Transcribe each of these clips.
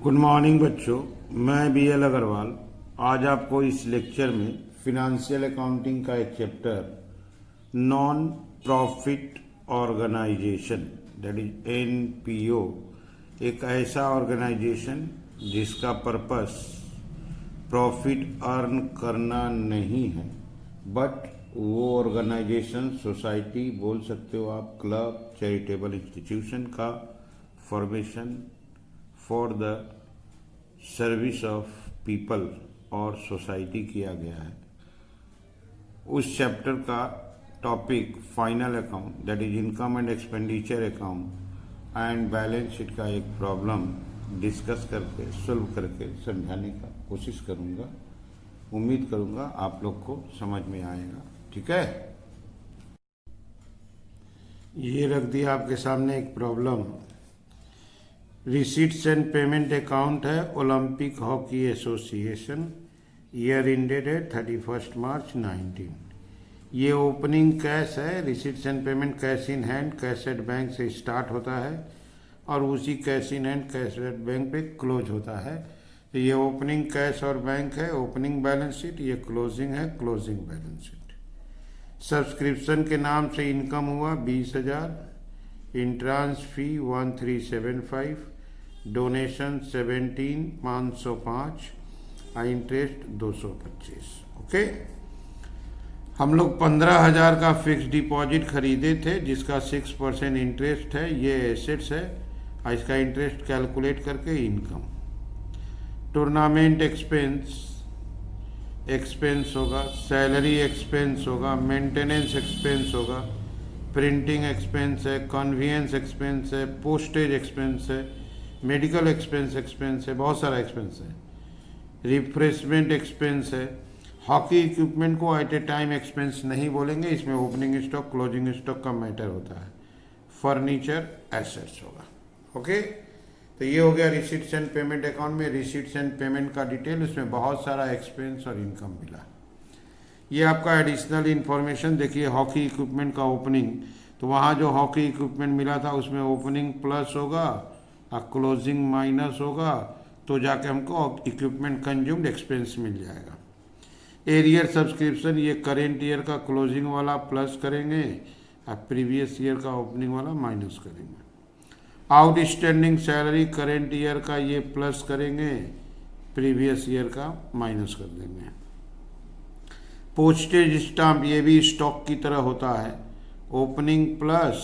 Good morning बच्चों, मैं BL Agarwal आज आपको इस लेक्चर में फिनेंशियल अकाउंटिंग का एक chapter non profit organization that is NPO, एक ऐसा ऑर्गेनाइजेशन जिसका पर्पस प्रॉफिट अर्न करना नहीं है, बट वो ऑर्गेनाइजेशन सोसाइटी बोल सकते हो आप, क्लब, चैरिटेबल इंस्टीट्यूशन का formation for the service of people और सोसाइटी किया गया है। उस चैप्टर का topic final account that is income and expenditure account and balance sheet का एक प्रॉब्लम डिस्कस करके सॉल्व करके समझाने का कोशिश करूँगा। उम्मीद करूँगा आप लोग को समझ में आएगा। ठीक है, ये रख दिया आपके सामने एक problem. Receipts and payment account है Olympic hockey association, year ended है 31 मार्च 19। ये ओपनिंग कैश है। Receipts and payment cash in hand cash at bank से स्टार्ट होता है और उसी cash in hand cash at bank पे क्लोज होता है। तो ये ओपनिंग कैश और बैंक है, ओपनिंग बैलेंस शीट। ये क्लोजिंग है, क्लोजिंग बैलेंस शीट। सब्सक्रिप्शन के नाम से इनकम हुआ 20,000, इंट्रांस फी 1375, डोनेशन 17,505 और इंटरेस्ट 225। ओके, हम लोग 15,000 का फिक्स डिपॉजिट खरीदे थे जिसका 6% इंटरेस्ट है। ये एसेट्स है और इसका इंटरेस्ट कैलकुलेट करके इनकम। टूर्नामेंट एक्सपेंस होगा, सैलरी एक्सपेंस होगा, मेंटेनेंस एक्सपेंस होगा, प्रिंटिंग एक्सपेंस है, कन्वीनियंस एक्सपेंस है, पोस्टेज एक्सपेंस है, मेडिकल एक्सपेंस है, बहुत सारा एक्सपेंस है। रिफ्रेशमेंट एक्सपेंस है। हॉकी इक्विपमेंट को एट ए टाइम एक्सपेंस नहीं बोलेंगे, इसमें ओपनिंग स्टॉक क्लोजिंग स्टॉक का मैटर होता है। फर्नीचर एसेट्स होगा। ओके, तो ये हो गया रिसीट्स एंड पेमेंट अकाउंट में रिसीट्स एंड पेमेंट का डिटेल। उसमें बहुत सारा एक्सपेंस और इनकम मिला। ये आपका एडिशनल इन्फॉर्मेशन देखिए, हॉकी इक्विपमेंट का ओपनिंग, तो वहाँ जो हॉकी इक्विपमेंट मिला था उसमें ओपनिंग प्लस होगा और क्लोजिंग माइनस होगा, तो जाके हमको इक्विपमेंट कंज्यूम्ड एक्सपेंस मिल जाएगा। एरियर सब्सक्रिप्शन, ये करेंट ईयर का क्लोजिंग वाला प्लस करेंगे और प्रीवियस ईयर का ओपनिंग वाला माइनस करेंगे। आउटस्टैंडिंग सैलरी करेंट ईयर का ये प्लस करेंगे, प्रीवियस ईयर का माइनस कर देंगे। पोस्टेज स्टाम्प, ये भी स्टॉक की तरह होता है, opening plus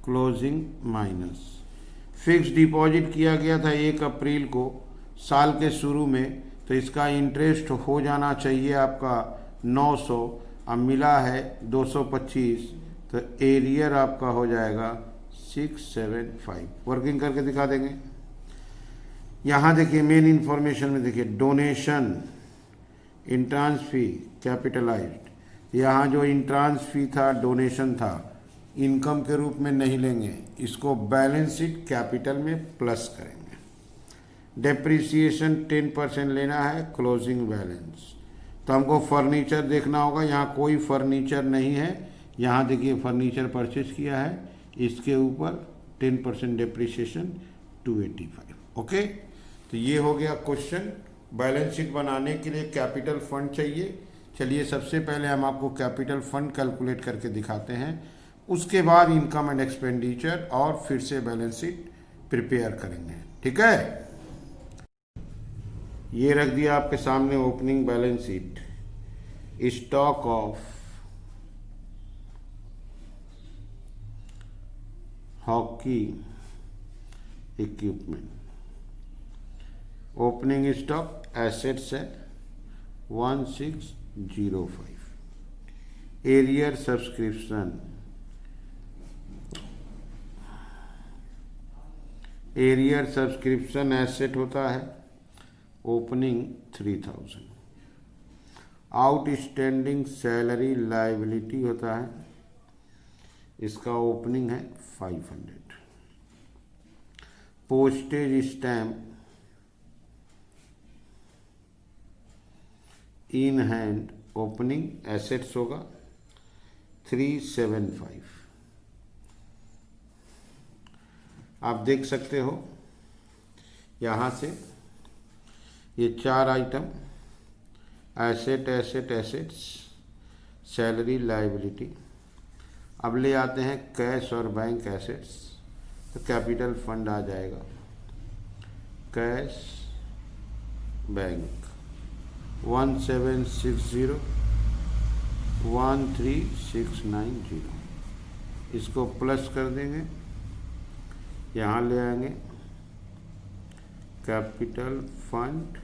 closing minus. Fix deposit किया गया था 1 अप्रैल को साल के शुरू में, तो इसका इंटरेस्ट हो जाना चाहिए आपका 900, अब मिला है 225, तो एरियर आपका हो जाएगा 675। वर्किंग करके दिखा देंगे। यहाँ देखिए मेन इंफॉर्मेशन में देखिए, डोनेशन, इंट्रांस फी कैपिटलाइज्ड। यहाँ जो इंट्रांस फी था, डोनेशन था, इनकम के रूप में नहीं लेंगे, इसको बैलेंस शीट कैपिटल में प्लस करेंगे। डेप्रिसिएशन 10% लेना है, क्लोजिंग बैलेंस। तो हमको फर्नीचर देखना होगा, यहाँ कोई फर्नीचर नहीं है। यहाँ देखिए फर्नीचर परचेज किया है, इसके ऊपर 10% डेप्रिसिएशन 285। ओके, तो ये हो गया क्वेश्चन। बैलेंस शीट बनाने के लिए कैपिटल फंड चाहिए। चलिए सबसे पहले हम आपको कैपिटल फंड कैलकुलेट करके दिखाते हैं, उसके बाद इनकम एंड एक्सपेंडिचर और फिर से बैलेंस शीट प्रिपेयर करेंगे। ठीक है, ये रख दिया आपके सामने opening balance sheet. Stock of hockey equipment, opening stock assets है 1605। Arrear subscription, arrear subscription asset होता है, ओपनिंग 3000। आउटस्टैंडिंग सैलरी लायबिलिटी होता है, इसका ओपनिंग है 500। Postage stamp in hand, opening assets होगा 375। आप देख सकते हो यहाँ से ये 4 item, asset asset assets, salary liability. अब ले आते हैं कैश और बैंक एसेट्स, तो कैपिटल फंड आ जाएगा, कैश बैंक 1760 13690, इसको प्लस कर देंगे, यहाँ ले आएंगे कैपिटल फंड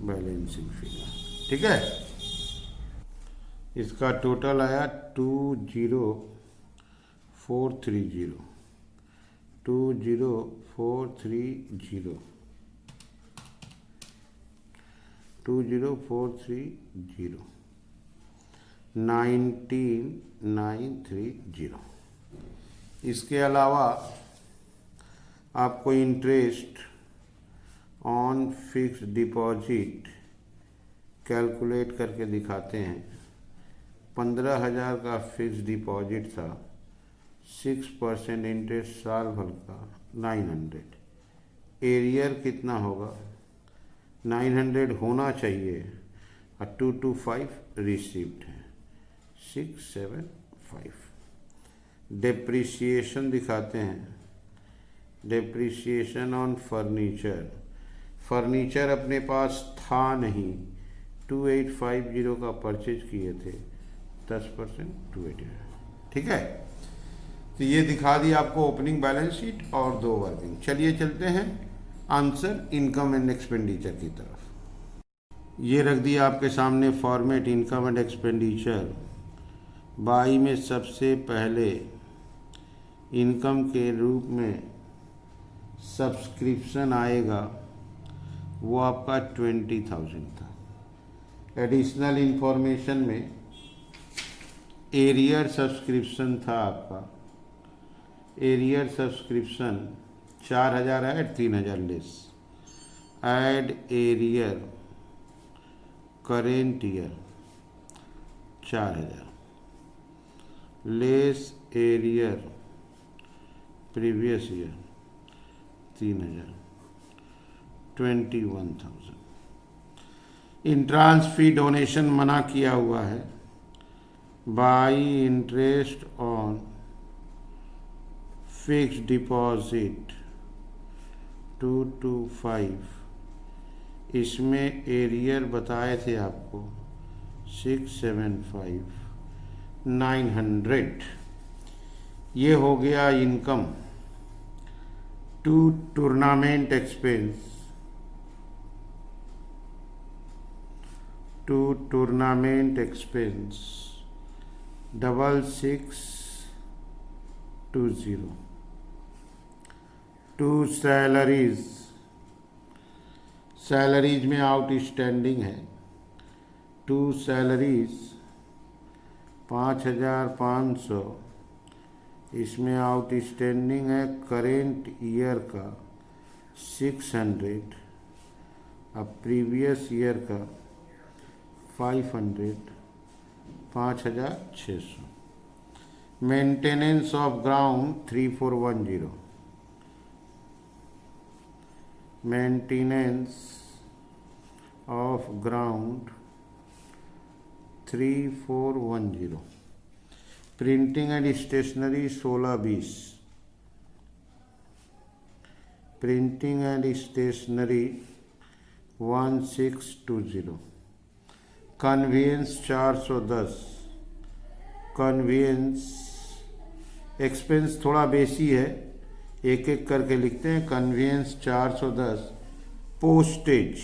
बैलेंसिंग फिगर। ठीक है, इसका टोटल आया 20430 20430 19930। इसके अलावा आपको interest on fix deposit calculate करके दिखाते हैं। 15,000 का फिक्स डिपॉजिट था, 6% इंटरेस्ट साल भर का 900। एरियर कितना होगा, 900 होना चाहिए और 225 रिसीव्ड है, 675। डेप्रिसिएशन दिखाते हैं, डेप्रिसिएशन ऑन फर्नीचर। फर्नीचर अपने पास था नहीं, 2850 का परचेज किए थे, 10% 280। ठीक है, तो ये दिखा दी आपको ओपनिंग बैलेंस शीट और 2 वर्किंग। चलिए चलते हैं आंसर इनकम एंड एक्सपेंडिचर की तरफ। ये रख दिया आपके सामने format income and expenditure. By में सबसे पहले इनकम के रूप में सब्सक्रिप्शन आएगा, वो आपका 20,000 था। एडिशनल इंफॉर्मेशन में एरियर सब्सक्रिप्शन था आपका, arrear subscription 4,000 add 3,000 less, add arrear current year 4,000 less arrear previous year 3,000, 21,000। Entrance fee donation मना किया हुआ है। By interest on fix deposit 225, इसमें एरियर बताए थे आपको 675, 900। ये हो गया income. To tournament expense, to tournament expense 6620। To salaries, salaries में आउटस्टैंडिंग है, टू सैलरीज 5,500, इसमें आउटस्टैंडिंग है करेंट ईयर का 600, अब प्रीवियस ईयर का 500, 5,600। Maintenance of ground 3410, maintenance of ground 3410। Printing and stationery 1620, printing and stationery 1620। Conveyance 410, conveyance expense थोड़ा बेसी है, एक एक करके लिखते हैं। कन्वेंस 410। पोस्टेज,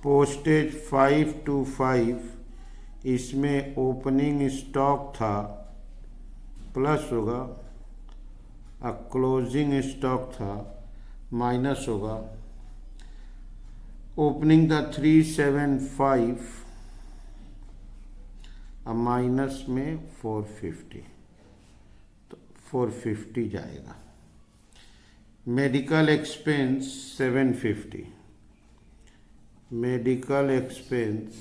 पोस्टेज 525, इसमें ओपनिंग स्टॉक था प्लस होगा, और क्लोजिंग स्टॉक था माइनस होगा। ओपनिंग था 375 और माइनस में 450, तो 450 जाएगा। Medical expense 750, medical expense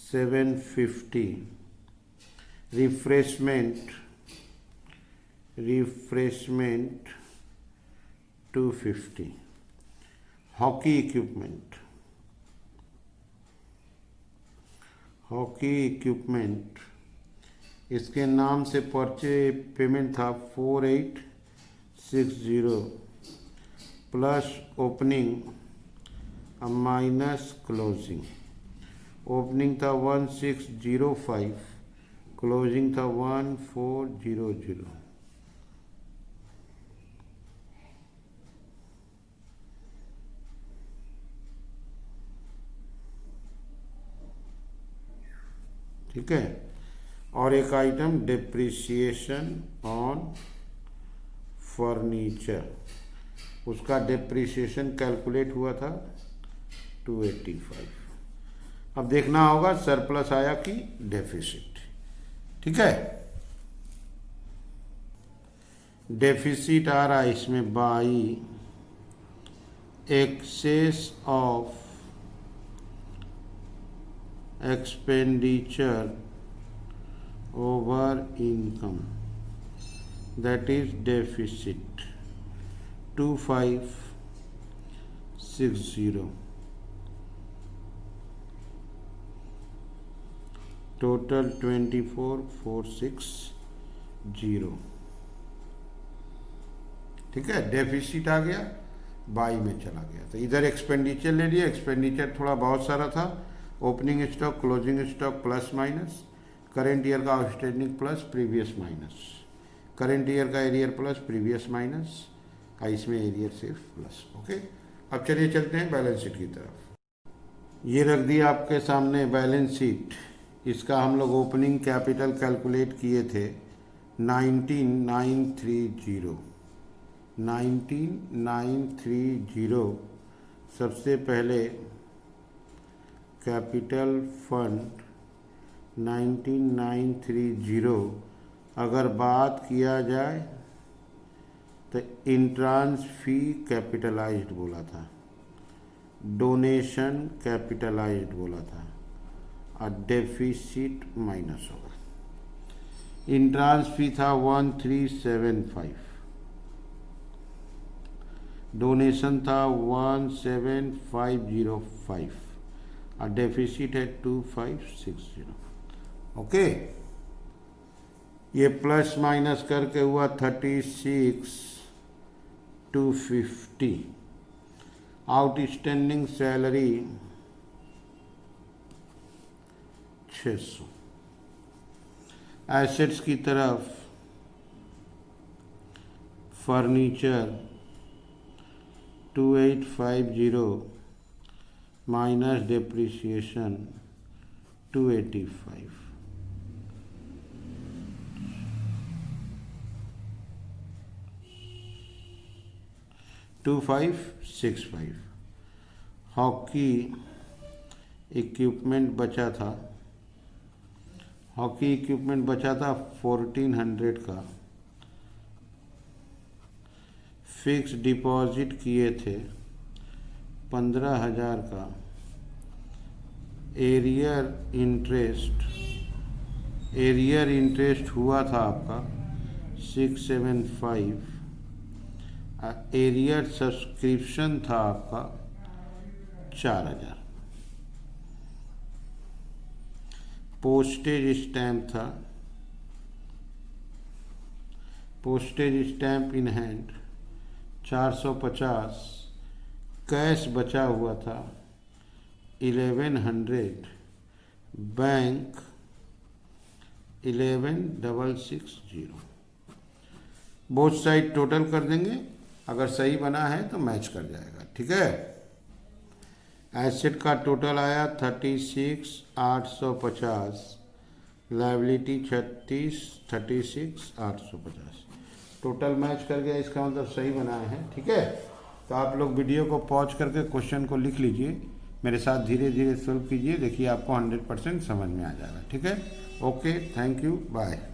750। Refreshment, refreshment 250. Hockey equipment, इसके नाम से परचे पेमेंट था 4860 plus opening minus closing. Opening था 1605, क्लोजिंग था 1400। ठीक है। और एक आइटम डिप्रिसिएशन ऑन फर्नीचर, उसका डिप्रिसिएशन कैलकुलेट हुआ था 285। अब देखना होगा सरप्लस आया कि डेफिसिट। ठीक है, डेफिसिट आ रहा है इसमें by excess of expenditure over income, that is deficit 2560, total 24460। ठीक है, डेफिसिट आ गया, बाई में चला गया। तो इधर एक्सपेंडिचर ले लिया, एक्सपेंडिचर थोड़ा बहुत सारा था, opening stock, closing stock plus minus, current year का outstanding plus previous minus, current year का एरियर प्लस प्रीवियस माइनस, इसमें एरियर सिर्फ प्लस। ओके, अब चलिए चलते हैं बैलेंस शीट की तरफ। ये रख दिया आपके सामने बैलेंस शीट। इसका हम लोग ओपनिंग कैपिटल कैलकुलेट किए थे 19930। सबसे पहले कैपिटल फंड 19930, अगर बात किया जाए तो इंट्रांस फी कैपिटलाइज्ड बोला था, डोनेशन कैपिटलाइज्ड बोला था, और डेफिसिट माइनस होगा। इंट्रांस फी था 1375, डोनेशन था 17505, और डेफिसिट है 2560। ओके, ये प्लस माइनस करके हुआ 36250। Outstanding salary 600। एसेट्स की तरफ furniture 2850 minus depreciation 285। $2565। Hockey equipment बचा था, 1400 का। फिक्स डिपॉजिट किए थे 15,000 का। एरियर इंटरेस्ट हुआ था आपका 675। एरियर सब्सक्रिप्शन था आपका 4000। Postage stamp in hand 450। Cash बचा हुआ था 1100। बैंक 11660। बोथ साइड टोटल कर देंगे, अगर सही बना है तो मैच कर जाएगा। ठीक है, एसेट का टोटल आया 36,850, लायबिलिटी 36,850। टोटल मैच कर गया, इसका मतलब सही बनाए हैं। ठीक है, तो आप लोग वीडियो को पॉज करके क्वेश्चन को लिख लीजिए, मेरे साथ धीरे धीरे सॉल्व कीजिए, देखिए आपको 100% समझ में आ जाएगा। ठीक है, ओके, थैंक यू, बाय।